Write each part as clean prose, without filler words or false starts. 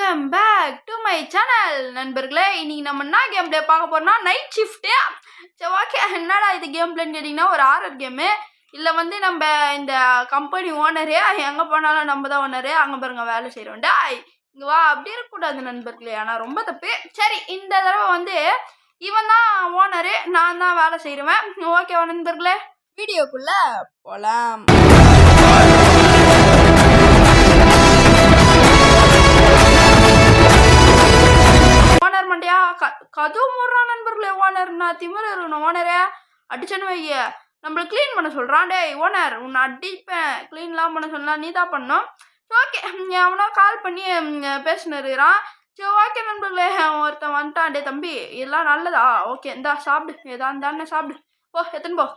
Welcome back to my channel நண்பர்களே. இன்னைக்கு நம்ம என்ன கேம் பிளே பார்க்க போறோம்னா நைட் ஷிஃப்ட்டு. சரி ஓகே, என்னடா இது கேம் பிளேன்னு கேட்டிங்கன்னா ஒரு ஆர்ஆர் கேமு. இல்லை வந்து நம்ம இந்த கம்பெனி ஓனரு, எங்கே போனாலும் நம்ம தான் ஓனரு. அங்கே பாருங்க வேலை செய்கிறோம்டா, இங்கே வா அப்படி இருக்கக்கூடாது நண்பர்களே, ஆனால் ரொம்ப தப்பு. சரி, இந்த தடவை வந்து இவன் தான் ஓனரு, நான் தான் வேலை செய்கிறவன். ஓகேவா நண்பர்களே, வீடியோக்குள்ளே போகலாம். ஓனர் மண்டியா கதவு மூடுறான் நண்பர்களே. ஓனர் நான் திமிர இருக்கணும். ஓனரே அடிச்சனு வைய நம்மள க்ளீன் பண்ண சொல்கிறான். டேய் ஓனர், உன்னை அடிப்பேன். க்ளீன்லாம் பண்ண சொல்லலாம், நீ தான் பண்ணணும். ஓகே, அவனா கால் பண்ணி பேசினு இருக்கிறான். சரி ஓகே நண்பர்களே, ஒருத்தன் வந்துட்டான். டே தம்பி, இதெல்லாம் நல்லதா? ஓகே இந்தா சாப்பிடு, ஏதா இருந்தானே சாப்பிடு, போ எத்தனை போ.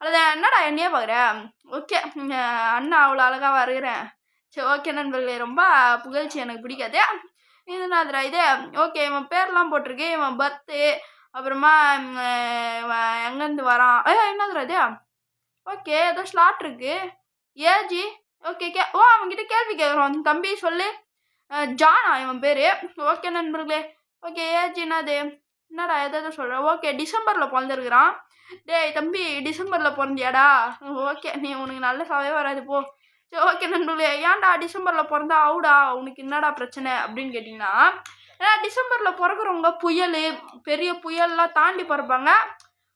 அதான் என்னடா என்னையே பார்க்குறேன். ஓகே அண்ணா அவ்வளோ அழகாக வருகிறேன். சரி ஓகே நண்பர்களே, ரொம்ப புகழ்ச்சி எனக்கு பிடிக்காது. இதுனாதுரா இது. ஓகே, இவன் பேர்லாம் போட்டிருக்கு, இவன் பர்த்து, அப்புறமா எங்கேருந்து வரான், என்னதுரா இது. ஓகே, ஏதோ ஸ்லாட் இருக்கு, ஏஜி. ஓகே அவன்கிட்ட கேள்வி கேட்குறோம். தம்பி சொல்லு, ஜானா இவன் பேர். ஓகே நண்பர்களே, ஓகே ஏஜி என்னது, என்னடா எதாவது சொல்கிறேன். ஓகே டிசம்பரில் பிறந்திருக்கிறான். டேய் தம்பி, டிசம்பரில் பிறந்தியாடா? ஓகே, நீ உனக்கு நல்ல சாவே வராது போ. சரி ஓகே நண்பர்களே, ஏன்டா டிசம்பரில் பிறந்தா அவுடா உனக்கு என்னடா பிரச்சனை அப்படின்னு கேட்டிங்கன்னா, ஏன்னா டிசம்பரில் பிறக்கிறவங்க புயல், பெரிய புயல்லாம் தாண்டி பிறப்பாங்க.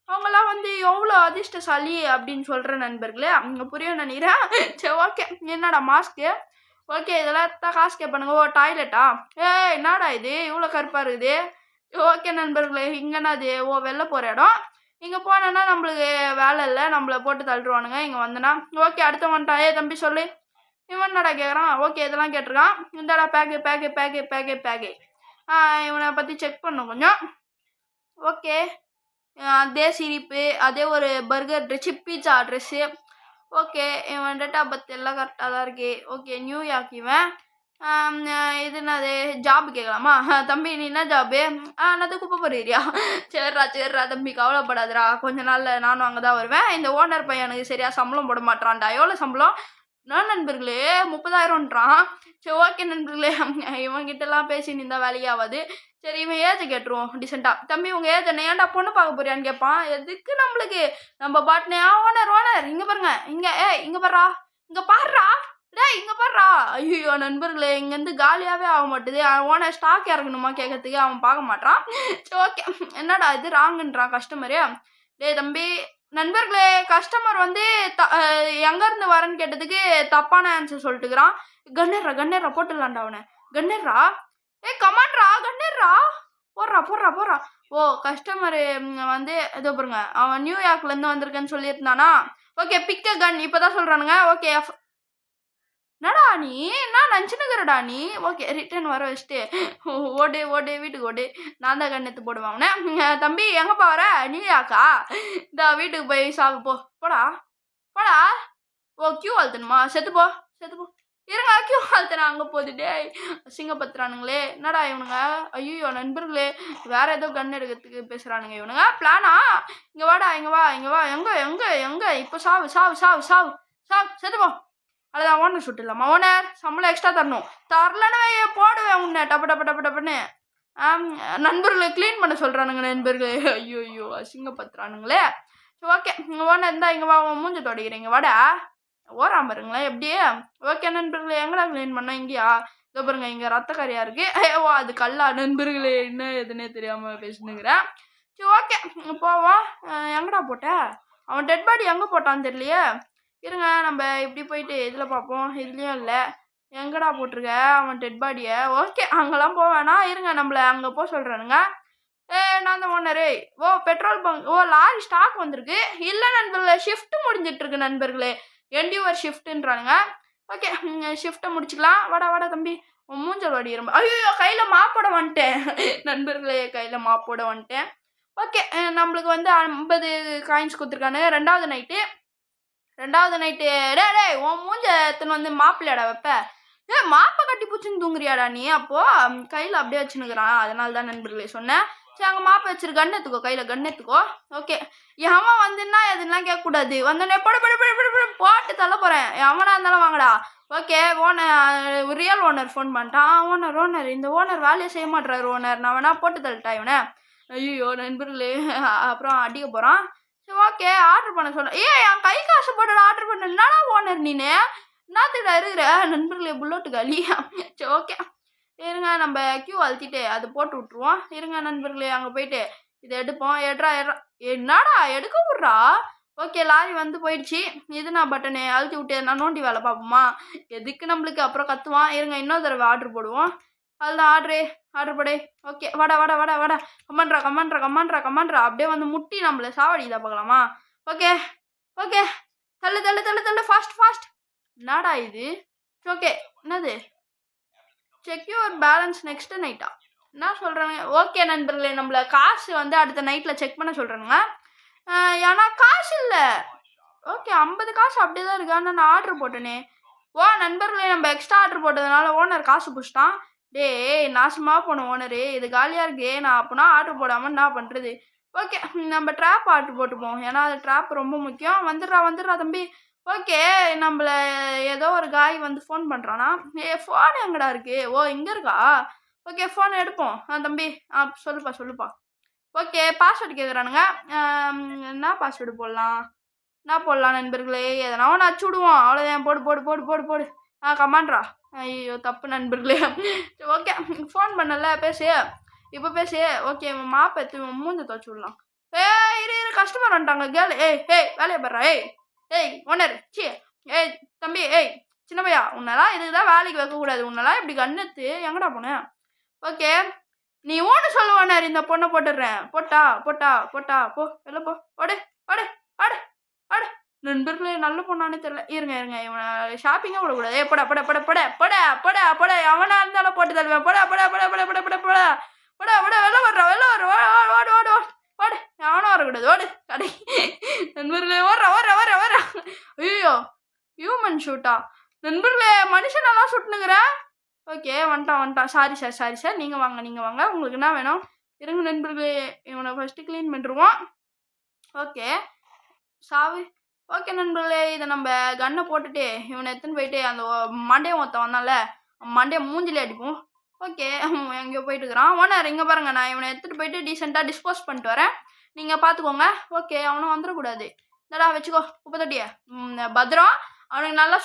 அவங்களாம் வந்து எவ்வளோ அதிர்ஷ்டசாலி அப்படின்னு சொல்கிற நண்பர்களே, அவங்க புரியும் நினைக்கிறேன். சரி ஓகே, என்னடா மாஸ்க்கு. ஓகே இதெல்லாம் தான் காசு கேட்பானுங்க. ஓ டாய்லெட்டா? என்னடா இது இவ்வளோ கருப்பாக இருக்குது. ஓகே நண்பர்களே, இங்கேனாது ஓ வெளில போகிற இடம். இங்கே போனோன்னா நம்மளுக்கு வேலை இல்லை, நம்மளை போட்டு தள்ளுருவானுங்க. இங்கே வந்தனா ஓகே அடுத்த வந்துட்டான். தம்பி சொல்லு, இவன் என்னடா கேட்குறான். ஓகே இதெல்லாம் கேட்டிருக்கான். இந்தாடா பேக்கு பேக்கு பேக்கு பேக்கு பேக்கு. இவனை பற்றி செக் பண்ணும் கொஞ்சம். ஓகே, அதே சிரிப்பு, அதே ஒரு burger dress, pizza dress. Okay, இவன் டேட் ஆஃப் பர்த் எல்லாம் கரெக்டாக தான் இருக்கு. ஓகே நியூயார்க் இவன். இது என்னது ஜாப் கேட்கலாமா? தம்பி நீ என்ன ஜாபு? என்னது குப்பை போடுறியா? சரிடா தம்பி கவலைப்படாதரா, கொஞ்ச நாளில் நானும் அங்கே தான் வருவேன். இந்த ஓனர் பையனுக்கு சரியாக சம்பளம் போட மாட்டான்டா. எவ்வளோ சம்பளம்? நான் நண்பர்களே 30,000ன்றான். சரி ஓகே நண்பர்களே, இவன்கிட்டலாம் பேசி நின்றா வேலையாகாது. சரி இவன் ஏஜை கேட்டுருவோம் டிசெண்டாக. தம்பி உங்கள் ஏஜ் என்ன, ஏன்டா பொண்ணு பார்க்க போறியான்னு கேட்பான். எதுக்கு நம்மளுக்கு, நம்ம பாட்னே ஓனர் இங்கே பாருங்க, இங்கே இங்கே பாடுறா, இங்கே பாடுறா, டேய் இங்கே பாடுறா. ஐயோ நண்பர்களே, இங்கேருந்து காலியாகவே ஆக மாட்டுது. ஓனர் ஸ்டாக் இறங்கணுமா கேட்கறதுக்கு அவன் பார்க்க மாட்டான். சரி ஓகே, என்னடா இது ராங்குன்றான் கஸ்டமரு. டேய் தம்பி, நண்பர்களே கஸ்டமர் வந்து எங்கேருந்து வரேன்னு கேட்டதுக்கு தப்பான ஆன்சர் சொல்லிட்டுக்கிறான். கண்ணேர்ரா போட்டுடலான்டா அவனை. கண்ணேர்ரா, கமாண்ட்ரா கண்ணேர்ரா, போடுறா. ஓ கஸ்டமரு வந்து இதோ பாருங்க, அவன் நியூயார்க்லேருந்து வந்திருக்கேன்னு சொல்லியிருந்தானா. ஓகே பிக்க கன் இப்போ தான் சொல்கிறானுங்க. ஓகே என்னடா நீ என்ன நினச்சினுக்கிறடா நீ. ஓகே ரிட்டர்ன் வர வச்சுட்டு ஓடு வீட்டுக்கு ஓடு, நான் தான் கண்ணெத்து போடுவாங்கண்ணே. தம்பி எங்கேப்பா வர? நியூயார்க்கா? இந்த வீட்டுக்கு போய் சாப்பிடு போடா. ஓ கியூ அழுத்தணுமா? செத்து போ இருங்க, கியூ அழுத்தனா அங்கே போகுதுட்டே அசிங்கப்படுத்துறானுங்களே. என்னடா இவனுங்க. ஐயோ நண்பர்களே, வேற ஏதோ கன் எடுக்கிறதுக்கு பேசுகிறானுங்க இவனுங்க. பிளானா? இங்கே வாடா, இங்கே வா எங்கே இப்போ சாவு செத்து போ. அதுதான் ஓனர் சுட்டுலாமா? ஓனர் சம்பளம் எக்ஸ்ட்ரா தரணும். தரலன்னு போடுவேன் உன்னை டப்புன்னு. நண்பர்களை க்ளீன் பண்ண சொல்கிறானுங்க நண்பர்களே. ஐயோ அசிங்கப்படுத்துறானுங்களே. சரி ஓகே ஓனர் இருந்தால் இங்கே வா, மூஞ்ச தொடக்கிறீங்க வாடா. ஓராம பாருங்களேன் எப்படியே. ஓகே நண்பர்களே, எங்கடா க்ளீன் பண்ணோம்? இங்கேயா? இதோ பாருங்க, இங்கே ரத்தக்கரையாக இருக்குது. ஓ அது கல்லா நண்பர்களே, என்ன எதுனே தெரியாமல் பேசினுக்கிறேன். சரி ஓகே போவோம். எங்கடா போட்ட? அவன் டெட் பாடி எங்கே போட்டான்னு தெரியலையே. இருங்க நம்ம இப்படி போயிட்டு இதில் பார்ப்போம். இதுலேயும் இல்லை. எங்கடா போட்டிருக்க அவன் டெட் பாடியை? ஓகே அங்கெல்லாம் போவேணா, இருங்க நம்மளை அங்கே போக சொல்கிறானுங்க. நான் தான் ஓனரு. ஓ பெட்ரோல் பங்க், ஓ லாரி ஸ்டாக் வந்திருக்கு. இல்லை நண்பர்களே, ஷிஃப்ட் முடிஞ்சிட்ருக்கு நண்பர்களே, என்டியூவர் ஷிஃப்ட்டுன்றானுங்க. ஓகே ஷிஃப்ட்டை முடிச்சுக்கலாம். வாடா தம்பி, மூஞ்சல் வாடி ரொம்ப. ஐயோ கையில் மாப்போட வந்துட்டேன் நண்பர்களே, கையில் மாப்போட வந்துட்டேன். ஓகே நம்மளுக்கு வந்து 50 காயின்ஸ் கொடுத்துருக்கானுங்க. ரெண்டாவது நைட்டு டே உன் மூஞ்ச எத்தனை வந்து மாப்பிள்ளையாடா வைப்ப? மாப்பை கட்டி பூச்சின்னு தூங்குறியாடா நீ? அப்போது கையில் அப்படியே வச்சுன்னுக்குறான். அதனால தான் நண்பர்களே சொன்னேன். சரி அங்கே மாப்பை வச்சிரு, கன் எடுத்துக்கோ, கையில் கன் எடுத்துக்கோ. ஓகே எவன் வந்துன்னா எதுனா கேட்கக்கூடாது. வந்தோடனே போட்டு தள்ள போகிறேன். எவனா இருந்தாலும் வாங்கடா. Okay owner real owner phone பண்ணிட்டான். ஓனர் இந்த ஓனர் வேலையை செய்ய மாட்டுறாரு ஓனர், நான் வேணா போட்டு தள்ளிட்டா இவனை. ஐயோ நண்பர்களே அப்புறம் அடிக்க போகிறான். சரி ஓகே ஆர்டர் பண்ண சொல்கிறேன். என் கை காசு போட்டு ஆர்டர் பண்ண என்னடா ஓனர் நீனு என்னத்துக்கிட்ட இருக்கிற நண்பர்களே புல்லோட்டு காலி. சரி ஓகே இருங்க நம்ம கியூ அழுத்திட்டு அது போட்டு விட்ருவோம். இருங்க நண்பர்களே அங்கே போயிட்டு இதை எடுப்போம். என்னடா எடுக்க விட்றா. ஓகே லாரி வந்து போயிடுச்சு. இது நான் பட்டனு அழுத்தி விட்டு நான் நோண்டி வேலை பார்ப்போமா எதுக்கு நம்மளுக்கு, அப்புறம் கற்றுவான். இருங்க இன்னொரு தடவை ஆர்டர் போடுவோம். அதுதான் ஆர்டர் போடு. ஓகே வாடா கமாண்ட்ரா அப்படியே வந்து முட்டி நம்மள சாவடிதா பார்க்கலாமா. ஓகே ஓகே தள்ளு ஃபாஸ்ட். என்னடா இது. ஓகே என்னது செக்யூர் பேலன்ஸ் நெக்ஸ்ட் நைட்டா என்ன சொல்கிறாங்க. ஓகே நண்பர்களே நம்மள காசு வந்து அடுத்த நைட்டில் செக் பண்ண சொல்கிறேனுங்க. ஏன்னா காசு இல்லை. ஓகே 50 காசு அப்படியே தான் இருக்கு. ஆனால் நான் ஆர்டர் போட்டேனே. நண்பர்களே நம்ம எக்ஸ்ட்ரா ஆர்டர் போட்டதுனால ஓனர் காசு பிடிச்சிட்டான். டேய் நாசமாக போன ஓனரு இது காலியாக இருக்கே, நான் அப்போனா ஆர்டர் போடாமல் என்ன பண்ணுறது. ஓகே நம்ம ட்ராப் ஆர்டர் போட்டுப்போம், ஏன்னா அது ட்ராப் ரொம்ப முக்கியம். வந்துடுறா தம்பி. ஓகே நம்மள ஏதோ ஒரு காய் வந்து ஃபோன் பண்ணுறானா. ஃபோன் எங்கடா இருக்கு. இங்கே இருக்கா. ஓகே ஃபோன் எடுப்போம். தம்பி சொல்லுப்பா. ஓகே பாஸ்வேர்டு கேட்குறானுங்க. என்ன பாஸ்வேர்டு போடலாம் நண்பர்களே. எதனா ஒன்று அச்சு விடுவோம் அவ்வளோதான். போடு. கமாண்ட்ரா. ஐயோ தப்பு நண்பர்களே. ஓகே ஃபோன் பண்ணல பேசு. இப்போ பேசு. ஓகே மாப்பை எடுத்து மூஞ்ச துவச்சி விடலாம். இரு கஸ்டமர் வந்துட்டாங்க கேளு. வேலையை பாடுறா. ஓனர் தம்பி சின்ன பையா உன்னெல்லாம் இதுக்கு தான் வேலைக்கு வைக்கக்கூடாது. உன்னெல்லாம் இப்படி கண்ணெத்து எங்கடா போனேன். ஓகே நீ ஒன்று சொல்லுவானார் இந்த பொண்ணை போட்டுடுறேன். போட்டா போ வெளில போ. ஓடு நண்பர்களே நல்ல பொண்ணானே தெரியல. இருங்க இவனை ஷாப்பிங்காக விடக்கூடாது. போட அவனா இருந்தாலும் போட்டு தருவேன். போட வெளில வர்றா. ஓடு அவனும் வரக்கூடாது. ஓடு கடை நண்பர்களே வர. ஐயோ ஹியூமன் ஷூட்டா நண்பர்களே, மனுஷனெல்லாம் சுட்டுனுங்கிறேன். ஓகே வந்துட்டான். சாரி சார் நீங்கள் வாங்க உங்களுக்கு என்ன வேணும். இருங்க நண்பர்களே இவனை ஃபஸ்ட்டு க்ளீன் பண்ணிடுவோம். ஓகே சாவு. ஓகே நண்பர்களே இதை நம்ம கன்னை போட்டுட்டு இவனை எடுத்துன்னு போயிட்டு அந்த மண்டையை வந்தால மண்டையை மூஞ்சிலே அடிப்போம். ஓகே எங்கேயோ போயிட்டு இருக்கிறான். ஓனர் இங்கே பாருங்க, நான் இவனை எடுத்துகிட்டு போயிட்டு டீசெண்டாக டிஸ்போஸ் பண்ணிட்டு வரேன், நீங்கள் பார்த்துக்கோங்க. ஓகே அவனும் வந்துடக்கூடாது. இந்தடா வச்சுக்கோ குப்பை தொட்டியை பத்திரம். அவனுக்கு நல்லா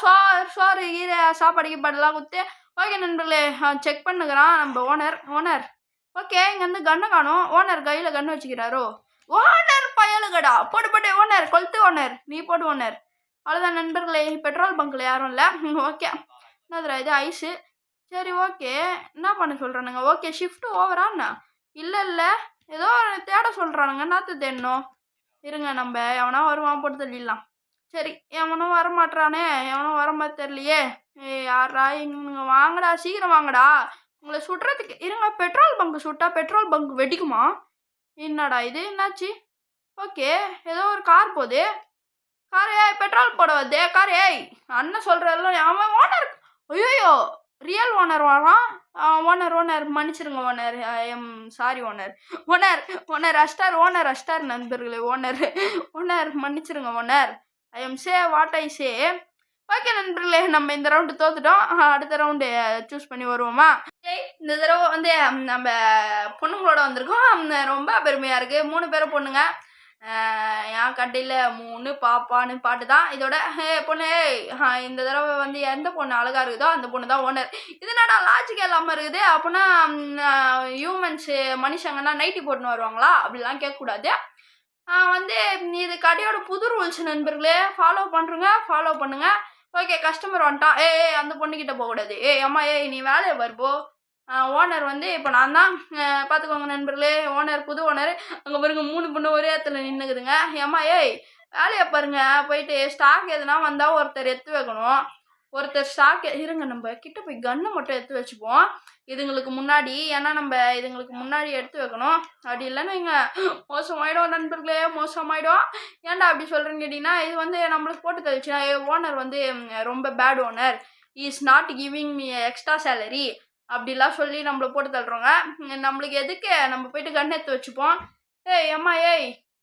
சோறு கீரை சாப்பாடு கீப்பாடுலாம் கொடுத்து. ஓகே நண்பர்களே செக் பண்ணுகிறான் நம்ம ஓனர். ஓகே இங்கேருந்து கன்னை காணும். ஓனர் கையில் கன்று வச்சுக்கிறாரோ. ஓனர் பயலுகடா போடு ஓனர் கொளுத்து ஓனர் நீ போடு ஓனர். அவ்வளோதான் நண்பர்களே, பெட்ரோல் பங்க்கில் யாரும் இல்லை. ஓகே என்னதுரா இது ஐஸு. சரி ஓகே என்ன பண்ண சொல்கிறானுங்க. Okay shift ஓவராண்ணா. இல்லை ஏதோ தேட சொல்கிறானுங்க. என்னத்து தேடணும். இருங்க நம்ம எவனா வருவான் போட்டு தள்ளிடலாம். சரி எவனும் வரமாட்டானே, எவனும் வர மாதிரி தெரியலையே. யாரா இங்கே வாங்கடா சீக்கிரம் வாங்கடா. உங்களை சுடுறதுக்கு இருங்க. பெட்ரோல் பங்க் சுட்டா பெட்ரோல் பங்க் வெடிக்குமா. என்னடா இது என்னாச்சு. ஓகே ஏதோ ஒரு கார் போகுது. பெட்ரோல் போட வருது கார். அண்ணன் சொல்கிறதெல்லாம் அவன் ஓனர். ஐயோ ரியல் ஓனர் வரான். ஓனர் மன்னிச்சிருங்க ஓனர். சாரி ஓனர் அஸ்டார் நண்பர்களே. ஓனர் மன்னிச்சிருங்க owner. What I say. Okay நண்பர்களே நம்ம இந்த ரவுண்டு தோத்துட்டோம். அடுத்த ரவுண்டு சூஸ் பண்ணி வருவோமா. இந்த தடவை வந்து நம்ம பொண்ணுங்களோட வந்திருக்கோம். ரொம்ப பெருமையாக இருக்குது. 3 பேரும் பொண்ணுங்க. என் கடையில் 3 பாப்பான்னு பாட்டு தான் இதோட. பொண்ணு இந்த தடவை வந்து எந்த பொண்ணு அழகாக இருக்குதோ அந்த பொண்ணு தான் ஓனர். இது என்னடா லாஜிக்கே இல்லாமல் இருக்குது. அப்படின்னா ஹியூமன்ஸு மனுஷங்கன்னா நைட்டி போட்டுன்னு வருவாங்களா அப்படிலாம் கேட்கக்கூடாது. வந்து இது கடையோட புது ரூல்ஸ் நண்பர்களே. ஃபாலோ பண்ணுங்க. ஓகே கஸ்டமர் வந்துட்டான். அந்த பொண்ணுக்கிட்ட போகக்கூடாது. அம்மா நீ வேலையை வருப்போ. ஓனர் வந்து இப்போ நான் தான் பார்த்துக்கோங்க நண்பர்களே. புது ஓனர். அங்கே பாருங்க 3 பொண்ணு ஒரே இடத்துல நின்றுக்குதுங்க. அம்மா வேலையை பாருங்க. போயிட்டு ஸ்டாக் எதுனா வந்தால் ஒருத்தர் எடுத்து வைக்கணும். ஒருத்தர் ஸ்டாக் இருங்க நம்ம கிட்ட போய் கன்னை மட்டும் எடுத்து வச்சுப்போம் இதுங்களுக்கு முன்னாடி. ஏன்னா நம்ம இதுங்களுக்கு முன்னாடி எடுத்து வைக்கணும். அப்படி இல்லைன்னு இங்கே மோசமாயிடும் நண்பர்களே, மோசமாயிடும். ஏன்டா அப்படி சொல்கிறேன்னு கேட்டிங்கன்னா இது வந்து நம்மளுக்கு போட்டு தள்ளிச்சுன்னா ஓனர் வந்து ரொம்ப bad owner, is not giving me extra salary அப்படிலாம் சொல்லி நம்மளை போட்டு தள்ளுறோங்க. நம்மளுக்கு எதுக்கு நம்ம போயிட்டு கன் எடுத்து வச்சுப்போம். அம்மா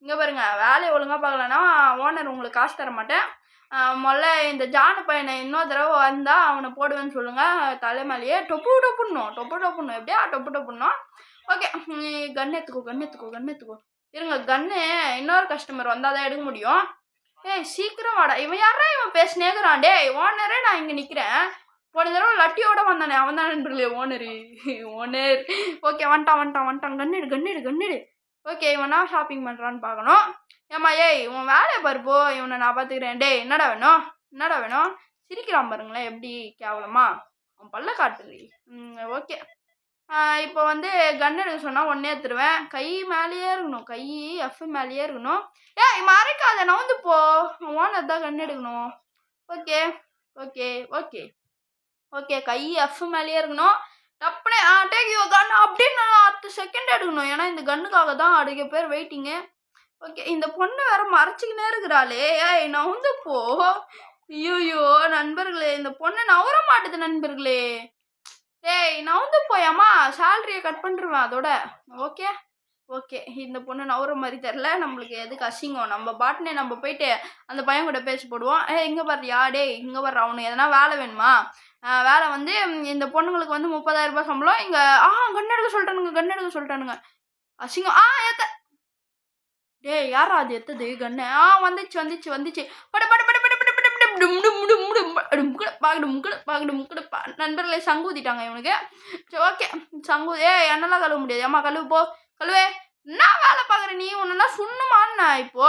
இங்கே பாருங்க வேலையை ஒழுங்காக பார்க்கலன்னா ஓனர் உங்களுக்கு காசு தர மாட்டேன். முதல்ல இந்த ஜானு பையனை இன்னொரு தடவை வந்தால் அவனை போடுவேன்னு சொல்லுங்கள். தலைமையிலேயே டொப்பு டொப்புடணும் எப்படியா டொப்பு டொப்புடணும். ஓகே, கன் எடுத்துக்கோ. இருங்க, கன்னு இன்னொரு கஸ்டமர் வந்தால் தான் எடுக்க முடியும். ஏய் சீக்கிரம் வாடா. இவன் யாரா இவன் பேசினேக்குறான். டேய் ஓனரே, நான் இங்கே நிற்கிறேன். போன தடவை லட்டியோட வந்தானே அவன் தான் நண்பர்களே ஓனர். ஓகே, வந்துட்டான். கன்னிடு. ஓகே, இவனா ஷாப்பிங் பண்ணுறான்னு பார்க்கணும். ஏம்மா ஏய் உன் வேலையை பாருப்போ, இவனை நான் பார்த்துக்கிறேன். டேய் என்னடா வேணும்? சிரிக்கிறான் பாருங்களேன் எப்படி கேவலமா. அவன் பல்ல காட்டுறி. ஓகே, இப்போ வந்து கன் எடுக்க சொன்னால் ஒன்றே எடுத்துருவேன். கை மேலேயே இருக்கணும், கை எஃப் மேலேயே இருக்கணும். ஏய் மறைக்காத, நவுந்து போ. ஓனர் தான் கன் எடுக்கணும். ஓகே, கை எஃப் மேலேயே இருக்கணும். டப்புனே டேக் யூ கன் அப்படின்னு 10 செகண்ட் எடுக்கணும். ஏன்னா இந்த கன்னுக்காக தான் அடிக்க பேர் வெயிட்டிங்கு. ஓகே, இந்த பொண்ணு வேற மறைச்சிக்கினே இருக்கிறாளே. ஏய் நவுந்து போ. ஐயோ நண்பர்களே, இந்த பொண்ணு நவர மாட்டுது நண்பர்களே. டேய் நவுந்து போயாமா, சேலரியை கட் பண்ணிருவேன் அதோட. ஓகே, இந்த பொண்ணு நவர மாதிரி தெரில. நம்மளுக்கு எதுக்கு அசிங்கம்? நம்ம பாட்டுனே நம்ம போயிட்டு அந்த பையன் கூட பேசி போடுவோம். இங்கே பாருயா, டேய் இங்கே பாரு, அவனுக்கு எதனா வேலை வேணுமா? வேலை வந்து இந்த பொண்ணுங்களுக்கு வந்து 30,000 ரூபாய் சம்பளம். இங்கே கன் எடுக்க சொல்லிட்டானுங்க. அசிங்கம். டேய் யாரா அது எத்தது கண்ணு? வந்துச்சு. நண்பர்களே சங்கு ஊத்திட்டாங்க இவனுக்கு. சரி ஓகே, சங்கு என்னெல்லாம் கழுவ முடியாது. அம்மா கழுவு போ, கழுவே. என்ன வேலை பார்க்குற நீ? உன்னா சுண்ணுமான்னா இப்போ.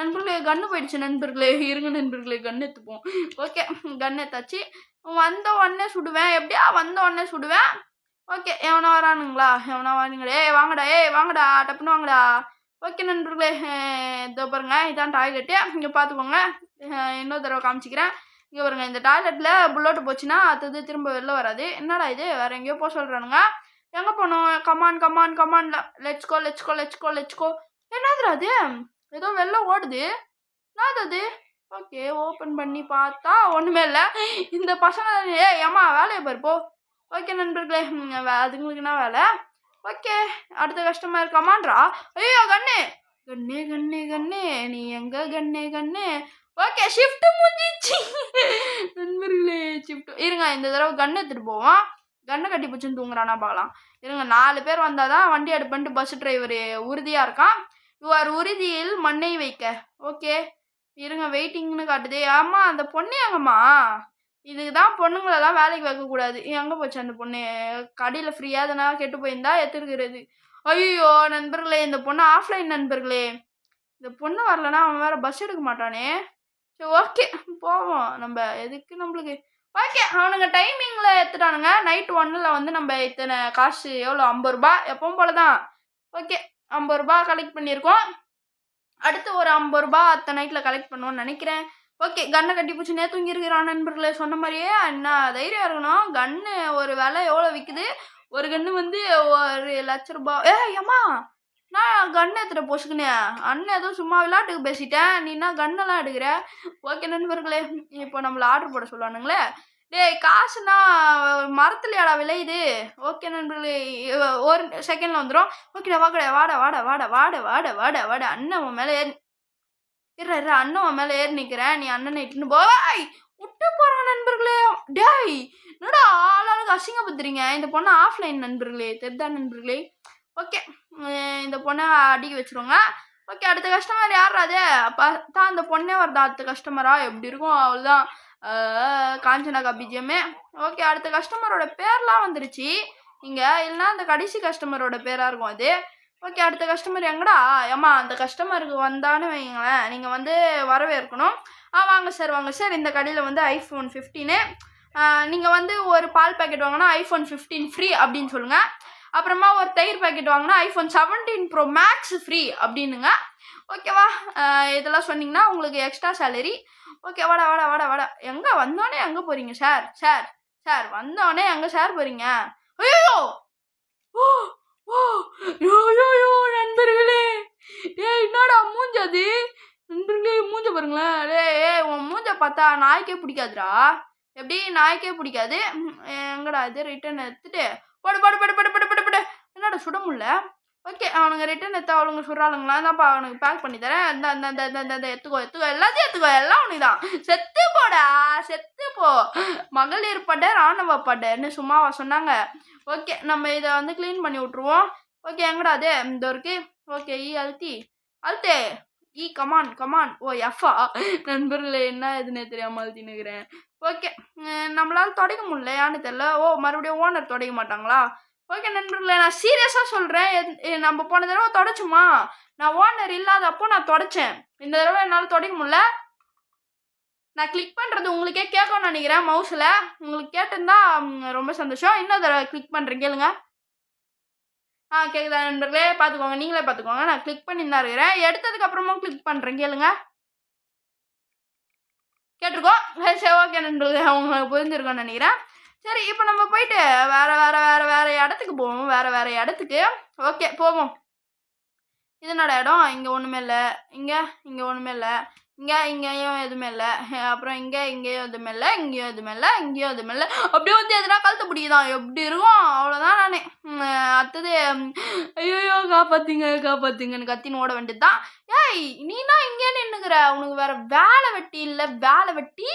நண்பர்களே கண்ணு போயிடுச்சு நண்பர்களே. இருங்க நண்பர்களே, கண்ணு எடுத்துப்போம். ஓகே, கண்ணு எடுத்தாச்சு. வந்த உடனே சுடுவேன். எப்படியா வந்த உடனே சுடுவேன். ஓகே, எவனா வாரானுங்களே. வாங்கடா டப்புன்னு வாங்கடா. ஓகே நண்பர்களே, இதோ பாருங்க, இதான் டாய்லெட்டு. இங்கே பார்த்துக்கோங்க. இன்னொரு தடவை காமிச்சிக்கிறேன். இங்கே பாருங்க, இந்த டாய்லெட்டில் புல்லோட்டு போச்சுன்னா அது திரும்ப வெளில வராது. என்னடா இது, வேறு எங்கேயோ போக சொல்கிறானுங்க. எங்கே போகணும்? Come on let's go. என்னதுடா அது? ஏதோ வெளில ஓடுது. என்னது அது? ஓகே, ஓப்பன் பண்ணி பார்த்தா ஒன்றுமே இல்லை. இந்த பசங்க ஏம்மா வேலையை பாருப்போ. ஓகே நண்பர்களே, அதுங்களுக்குன்னா வேலை. ஓகே, அடுத்த கஸ்டமர் கமான்றா. ஐயோ கண்ணு நீ எங்க கண்ணு. ஓகே, ஷிஃப்ட் முடிஞ்சிச்சு நண்பர்களே. ஷிஃப்ட் இருங்க, இந்த தடவை கண்ணு எடுத்துகிட்டு போவோம். கண்ணை கட்டி பிடிச்சுன்னு தூங்குறானா பார்க்கலாம். இருங்க, 4 பேர் வந்தால் தான் வண்டி எடுப்பன்ட்டு பஸ் டிரைவர் உறுதியாக இருக்கான். இவர் உறுதியில் மண்ணை வைக்க. ஓகே இருங்க, வெயிட்டிங்னு காட்டுது. ஆமாம், அந்த பொண்ணு எங்கம்மா? இதுக்கு தான் பொண்ணுங்களெல்லாம் வேலைக்கு வைக்கக்கூடாது. எங்கே போச்சு அந்த பொண்ணு? கடையில் ஃப்ரீயாக எதனா கெட்டு போயிருந்தா எடுத்துருக்கிறது. ஐயோ நண்பர்களே, இந்த பொண்ணு ஆஃப்லைன் நண்பர்களே. இந்த பொண்ணு வரலன்னா அவன் வேறு பஸ் எடுக்க மாட்டானே. சரி ஓகே போவோம். நம்ம எதுக்கு நம்மளுக்கு. ஓகே, அவனுங்க டைமிங்கில் எடுத்துட்டானுங்க. நைட்டு 1 வந்து நம்ம இத்தனை காசு எவ்வளோ? 50 ரூபா. எப்பவும் போல தான். ஓகே, 50 ரூபா கலெக்ட் பண்ணியிருக்கோம். அடுத்து ஒரு 50 ரூபா அத்தை நைட்டில் கலெக்ட் பண்ணுவோன்னு நினைக்கிறேன். ஓகே, கன்னை கட்டி பிடிச்சி தூங்கியிருக்கிறான் நண்பர்களே. சொன்ன மாதிரியே என்ன தைரியம் இருக்கணும். கன்று ஒரு விலை எவ்வளோ விற்குது? ஒரு கன்று வந்து 1,00,000 ரூபா. ஏம்மா நான் கன்று எடுத்துகிட்ட போச்சுக்கினேன். அண்ணன் ஏதோ சும்மா விளையாட்டுக்கு பேசிட்டேன். நீனா கன்னெல்லாம் எடுக்கிற. ஓகே நண்பர்களே, இப்போ நம்மளை ஆர்டர் போட சொல்லுவானுங்களே. டேய் காசுனா மரத்துலையாடா விளையுது. ஓகே நண்பர்களே, ஒரு செகண்டில் வந்துடும். ஓகேடா வாட அண்ணன் உன் மேலே அண்ணன் உன் மேலே ஏறி நிற்கிறேன். நீ அண்ணனை இட்டுன்னு போய் விட்டு போகிறான் நண்பர்களே. டேய் என்னடா ஆளாளுக்கு அசிங்கப்படுத்துறீங்க. இந்த பொண்ணை ஆஃப்லைன் நண்பர்களே, தெரிதா நண்பர்களே. ஓகே, இந்த பொண்ணை அடிக்க வச்சுருவோங்க. ஓகே, அடுத்த கஸ்டமர் யார் அது? பார்த்தா அந்த பொண்ணே வருதா அடுத்த கஸ்டமரா? எப்படி இருக்கும்? அவ்வளோதான், காஞ்சனாக்கா பிஜிஎம்மே. ஓகே, அடுத்த கஸ்டமரோட பேர்லாம் வந்துருச்சு இங்கே. இல்லைனா அந்த கடைசி கஸ்டமரோட பேராக இருக்கும் அது. ஓகே, அடுத்த கஸ்டமர் எங்கடா? ஏம்மா அந்த கஸ்டமருக்கு வந்தான்னு வைங்களேன், நீங்கள் வந்து வரவேற்கணும். வாங்க சார், இந்த கடையில் வந்து iPhone 15 நீங்கள் வந்து ஒரு பால் பேக்கெட் வாங்கினா iPhone 15 ஃப்ரீ அப்படின்னு சொல்லுங்கள். அப்புறமா ஒரு தயிர் பேக்கெட் வாங்கினா iPhone 17 Pro Max ஃப்ரீ அப்படின்னுங்க. ஓகேவா? இதெல்லாம் சொன்னீங்கன்னா உங்களுக்கு எக்ஸ்ட்ரா சேலரி. ஓகே, வாடா. எங்கே வந்தோடனே எங்கே போகிறீங்க சார்? வந்தோடனே எங்கே சார் போகிறீங்க? ஐயோ நண்பர்களே, என்னடா மூஞ்சது? நண்பர்களே மூஞ்ச பாருங்களேன். உன் மூஞ்ச பார்த்தா நாய்க்கே பிடிக்காதுடா. எப்படி நாய்க்கே பிடிக்காது? எங்கடா இது? ரிட்டர்ன் எடுத்துட்டு போடு. என்னடா சுட முடியல. ஓகே அவனுங்க ரிட்டன் எடுத்து அவளுங்க சொல்கிறாளுங்களா தான்ப்பா அவனுக்கு பேக் பண்ணி தரேன் இந்த எடுத்துக்கோ எல்லாத்தையும் எடுத்துக்கோ எல்லாம் உனக்கு தான் செத்து போடா செத்து போ மகளிர் படை ராணுவ படைன்னு சும்மாவா சொன்னாங்க ஓகே நம்ம இதை வந்து க்ளீன் பண்ணி விட்ருவோம் ஓகே எங்கடா அது இந்த இருக்கு ஓகே அழுத்தே கமான் ஓ எஃபா நண்பர்களே என்ன எதுன்னே தெரியாமல் அழுத்தினுக்கிறேன் ஓகே நம்மளால தொடக்க முடியல யான்னு தெரியல ஓ மறுபடியும் ஓனர் தொடக்க மாட்டாங்களா ஓகே நண்பர்களே நான் சீரியஸாக சொல்கிறேன் நம்ம போன தடவை தொடச்சுமா நான் ஓனர் இல்லாதப்போ நான் தொடச்சேன் இந்த தடவை என்னால் தொடக்க முடியல நான் கிளிக் பண்ணுறது உங்களுக்கே கேட்கணும்னு நினைக்கிறேன் மவுஸில் உங்களுக்கு கேட்டிருந்தா ரொம்ப சந்தோஷம் இன்னும் தடவை கிளிக் பண்ணுறேன் கேளுங்க கேட்குதா நண்பர்களே பார்த்துக்கோங்க நீங்களே பார்த்துக்கோங்க நான் கிளிக் பண்ணி தான் இருக்கிறேன் எடுத்ததுக்கு அப்புறமா கிளிக் பண்ணுறேன் கேளுங்க கேட்டிருக்கோம் சரி ஓகே நண்பர்களே அவங்க புரிஞ்சிருக்கோன்னு நினைக்கிறேன் சரி இப்போ நம்ம போயிட்டு வேறு இடத்துக்கு போவோம் வேறு இடத்துக்கு ஓகே போவோம் இது என்னோட இடம் இங்கே ஒன்றுமே இல்லை இங்கே ஒன்றுமே இல்லை இங்கேயும் எதுவுமே இல்லை அப்புறம் இங்கேயும் எதுவுமே இல்லை இங்கேயும் எதுவுமே இல்லை இங்கேயும் எதுவுமே இல்லை அப்படியே வந்து எதுனா கழுத்து பிடிக்குதான் எப்படி இருக்கும் அவ்வளோதான் நான் அடுத்தது ஐயோ காப்பாத்துங்கன்னு கத்தின்னு ஓட வேண்டியது தான் ஏய் நீனா இங்கே நின்றுக்கிற உனக்கு வேறு வேலை வெட்டி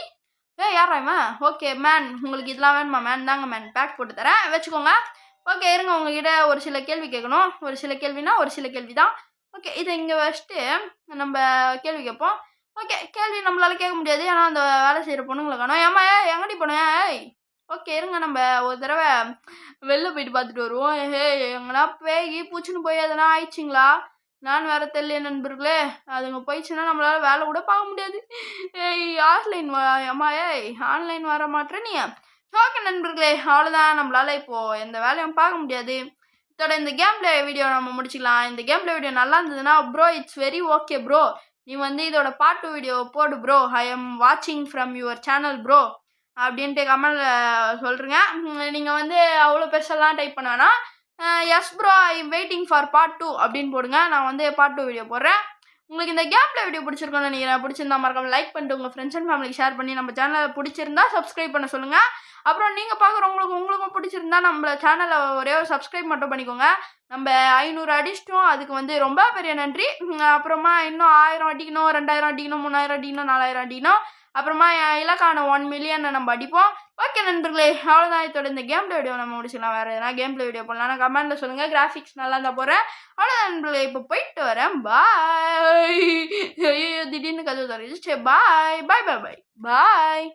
யாரா இவன் ஓகே மேன் உங்களுக்கு இதெல்லாம் வேணுமா மேன் தாங்க மேன் பேக் போட்டு தரேன் வச்சுக்கோங்க ஓகே இருங்க உங்ககிட்ட ஒரு சில கேள்வி கேட்கணும் ஒரு சில கேள்வி தான் ஓகே இதை இங்கே வச்சுட்டு நம்ம கேள்வி கேட்போம் ஓகே கேள்வி நம்மளால கேட்க முடியாது ஏன்னா அந்த வேலை செய்கிற பொண்ணுங்களை காணும் ஏமா எங்கடி போனேன் ஓகே இருங்க நம்ம ஒரு தடவை வெளில போயிட்டு பார்த்துட்டு வருவோம் எங்கன்னா பேகி பூச்சின்னு போய் எதனா ஆயிடுச்சிங்களா நான் வேறு தெரியல நண்பர்களே அதுங்க போயிடுச்சுன்னா நம்மளால் வேலை கூட பார்க்க முடியாது ஆன்லைன் ஆன்லைன் வர மாட்டேன் நீ ஓகே நண்பர்களே அவ்வளோதான் நம்மளால் இப்போது எந்த வேலையும் பார்க்க முடியாது இதோட இந்த கேம் பிளே வீடியோ நம்ம முடிச்சிக்கலாம் இந்த கேம் பிளே வீடியோ நல்லா இருந்ததுன்னா bro it's very okay bro நீ வந்து இதோட பார்ட் 2 வீடியோ போடு ப்ரோ ஐ எம் வாட்சிங் ஃப்ரம் யுவர் சேனல் ப்ரோ அப்படின்ட்டு கமெண்டில் சொல்கிறீங்க நீங்கள் வந்து அவ்வளோ பெருசெல்லாம் டைப் பண்ண வேணாம் yes bro I am waiting for part 2 அப்படின்னு போடுங்க நான் வந்து பார்ட் 2 வீடியோ போடுறேன் உங்களுக்கு இந்த கேம் பிளே வீடியோ பிடிச்சிருக்கோன்னு நினைக்கிறேன் பிடிச்சிருந்தா மறக்காம லைக் பண்ணிட்டு உங்கள் ஃப்ரெண்ட்ஸ் அண்ட் ஃபேமிலிக்கு ஷேர் பண்ணி நம்ம சேனலை பிடிச்சிருந்தா சப்ஸ்கிரைப் பண்ண சொல்லுங்கள் அப்புறம் நீங்கள் பார்க்குறவங்களுக்கு உங்களுக்கும் பிடிச்சிருந்தா நம்ம சேனலை ஒரே ஒரு சப்ஸ்கிரைப் மட்டும் பண்ணிக்கோங்க நம்ம 500 அடிச்சிட்டோம் அதுக்கு வந்து ரொம்ப பெரிய நன்றி அப்புறமா இன்னும் 1000 அடிக்கணும் 2000 அடிக்கணும் 3000 அடிக்கணும் 4000 அடிக்கணும் அப்புறமா இலக்கான 1 மில்லியனை நம்ம அடிப்போம் ஓகே நண்பர்களே அவ்வளோதான் இதோட இந்த கேம் பிளே வீடியோ நம்ம முடிச்சுக்கலாம் வேறு எதனா கேம் பிளே வீடியோ போடலாம் கமெண்ட்டில் சொல்லுங்கள் கிராஃபிக்ஸ் நல்லா இருந்தால் போகிறேன் அவ்வளோதான் நண்பர்களே இப்போ போயிட்டு வரேன் பாய் திடீர்னு கதவு தரச்சு பாய் பாய் பாய் பாய் பாய்